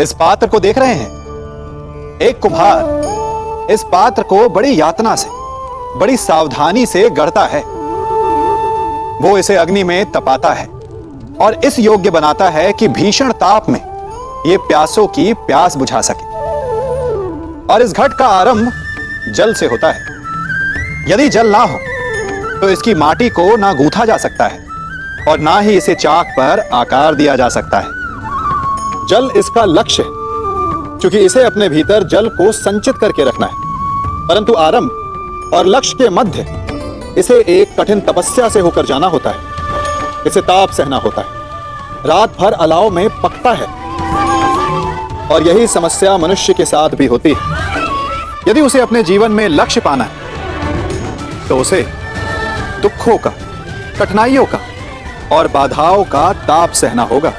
इस पात्र को देख रहे हैं? एक कुम्हार इस पात्र को बड़ी यातना से, बड़ी सावधानी से गढ़ता है। वो इसे अग्नि में तपाता है और इस योग्य बनाता है कि भीषण ताप में ये प्यासों की प्यास बुझा सके। और इस घट का आरंभ जल से होता है। यदि जल ना हो तो इसकी माटी को ना गूंथा जा सकता है और ना ही इसे चाक पर आकार दिया जा सकता है। जल इसका लक्ष्य है, क्योंकि इसे अपने भीतर जल को संचित करके रखना है। परंतु आरंभ और लक्ष्य के मध्य इसे एक कठिन तपस्या से होकर जाना होता है। इसे ताप सहना होता है, रात भर अलाव में पकता है। और यही समस्या मनुष्य के साथ भी होती है। यदि उसे अपने जीवन में लक्ष्य पाना है तो उसे दुखों का, कठिनाइयों का और बाधाओं का ताप सहना होगा।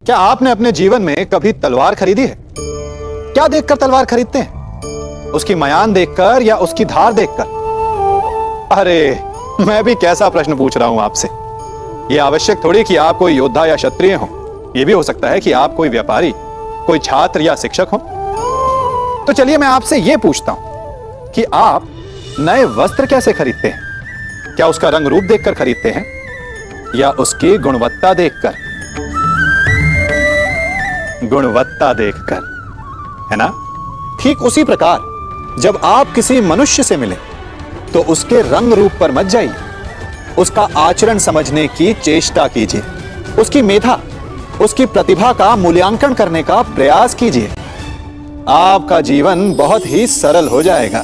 क्या आपने अपने जीवन में कभी तलवार खरीदी है? क्या देखकर तलवार खरीदते हैं? उसकी मयान देखकर या उसकी धार देखकर? अरे, मैं भी कैसा प्रश्न पूछ रहा हूं आपसे। यह आवश्यक थोड़ी कि आप कोई योद्धा या क्षत्रिय हो। यह भी हो सकता है कि आप कोई व्यापारी, कोई छात्र या शिक्षक हो। तो चलिए मैं आपसे यह पूछता हूं कि आप नए वस्त्र कैसे खरीदते हैं? क्या उसका रंग रूप देखकर खरीदते हैं या उसकी गुणवत्ता देखकर? गुणवत्ता देखकर, है ना? ठीक उसी प्रकार जब आप किसी मनुष्य से मिले तो उसके रंग रूप पर मत जाइए, उसका आचरण समझने की चेष्टा कीजिए, उसकी मेधा, उसकी प्रतिभा का मूल्यांकन करने का प्रयास कीजिए। आपका जीवन बहुत ही सरल हो जाएगा।